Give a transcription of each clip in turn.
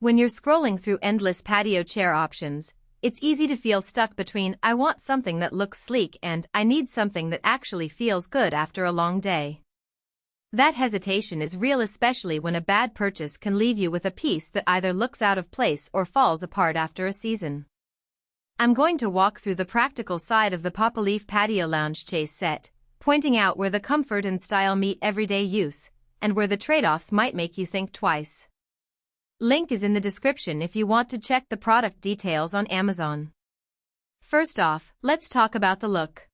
When you're scrolling through endless patio chair options, it's easy to feel stuck between I want something that looks sleek and I need something that actually feels good after a long day. That hesitation is real, especially when a bad purchase can leave you with a piece that either looks out of place or falls apart after a season. I'm going to walk through the practical side of the Popaleaf Patio Lounge Chaise set, pointing out where the comfort and style meet everyday use, and where the trade-offs might make you think twice. Link is in the description if you want to check the product details on Amazon. First off, let's talk about the look.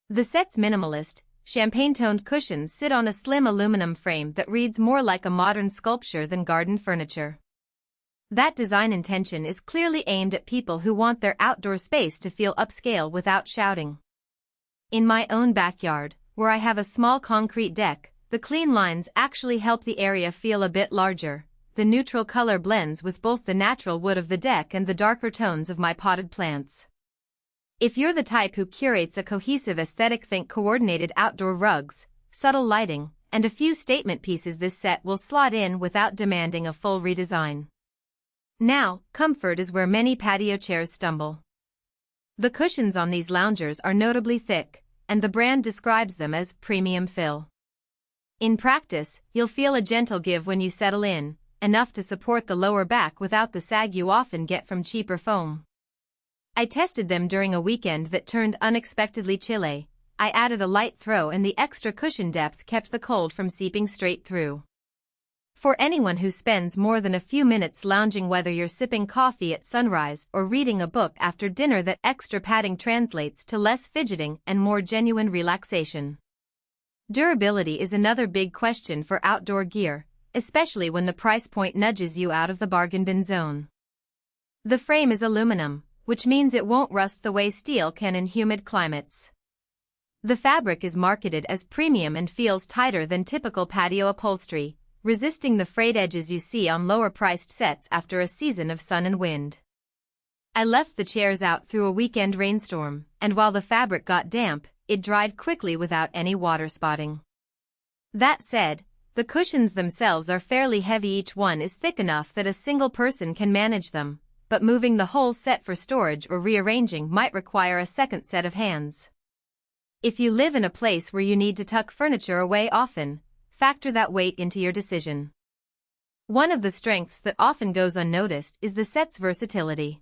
The set's minimalist, champagne-toned cushions sit on a slim aluminum frame that reads more like a modern sculpture than garden furniture. That design intention is clearly aimed at people who want their outdoor space to feel upscale without shouting. In my own backyard, where I have a small concrete deck, the clean lines actually help the area feel a bit larger. The neutral color blends with both the natural wood of the deck and the darker tones of my potted plants. If you're the type who curates a cohesive aesthetic, think coordinated outdoor rugs, subtle lighting, and a few statement pieces, this set will slot in without demanding a full redesign. Now, comfort is where many patio chairs stumble. The cushions on these loungers are notably thick, and the brand describes them as premium fill. In practice, you'll feel a gentle give when you settle in, enough to support the lower back without the sag you often get from cheaper foam. I tested them during a weekend that turned unexpectedly chilly. I added a light throw and the extra cushion depth kept the cold from seeping straight through. For anyone who spends more than a few minutes lounging, whether you're sipping coffee at sunrise or reading a book after dinner, that extra padding translates to less fidgeting and more genuine relaxation. Durability is another big question for outdoor gear, especially when the price point nudges you out of the bargain bin zone. The frame is aluminum, which means it won't rust the way steel can in humid climates. The fabric is marketed as premium and feels tighter than typical patio upholstery, resisting the frayed edges you see on lower-priced sets after a season of sun and wind. I left the chairs out through a weekend rainstorm, and while the fabric got damp, it dried quickly without any water spotting. That said, the cushions themselves are fairly heavy. Each one is thick enough that a single person can manage them, but moving the whole set for storage or rearranging might require a second set of hands. If you live in a place where you need to tuck furniture away often, factor that weight into your decision. One of the strengths that often goes unnoticed is the set's versatility.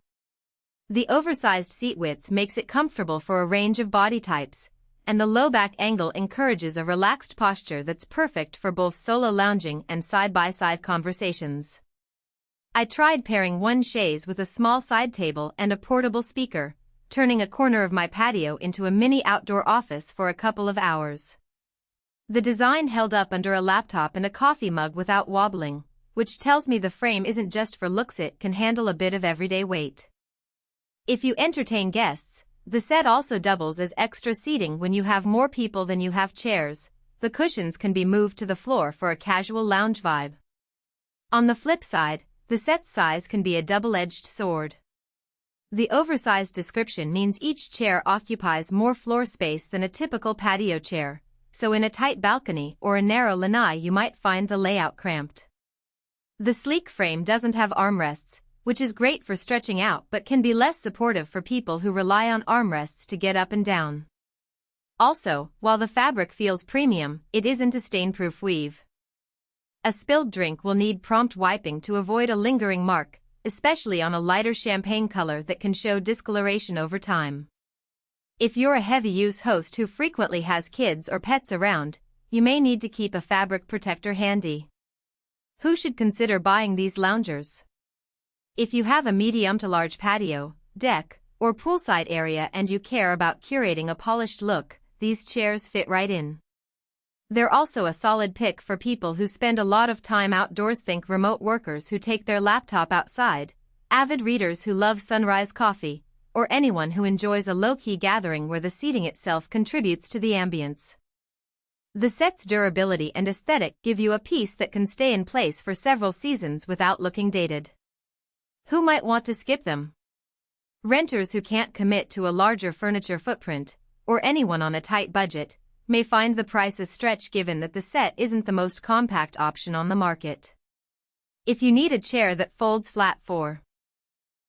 The oversized seat width makes it comfortable for a range of body types, and the low back angle encourages a relaxed posture that's perfect for both solo lounging and side-by-side conversations. I tried pairing one chaise with a small side table and a portable speaker, turning a corner of my patio into a mini outdoor office for a couple of hours. The design held up under a laptop and a coffee mug without wobbling, which tells me the frame isn't just for looks, it can handle a bit of everyday weight. If you entertain guests, the set also doubles as extra seating when you have more people than you have chairs. The cushions can be moved to the floor for a casual lounge vibe. On the flip side, the set's size can be a double-edged sword. The oversized description means each chair occupies more floor space than a typical patio chair, so in a tight balcony or a narrow lanai you might find the layout cramped. The sleek frame doesn't have armrests, which is great for stretching out but can be less supportive for people who rely on armrests to get up and down. Also, while the fabric feels premium, it isn't a stain-proof weave. A spilled drink will need prompt wiping to avoid a lingering mark, especially on a lighter champagne color that can show discoloration over time. If you're a heavy-use host who frequently has kids or pets around, you may need to keep a fabric protector handy. Who should consider buying these loungers? If you have a medium to large patio, deck, or poolside area and you care about curating a polished look, these chairs fit right in. They're also a solid pick for people who spend a lot of time outdoors. Think remote workers who take their laptop outside, avid readers who love sunrise coffee, or anyone who enjoys a low-key gathering where the seating itself contributes to the ambience. The set's durability and aesthetic give you a piece that can stay in place for several seasons without looking dated. Who might want to skip them? Renters who can't commit to a larger furniture footprint, or anyone on a tight budget, may find the price a stretch given that the set isn't the most compact option on the market. If you need a chair that folds flat for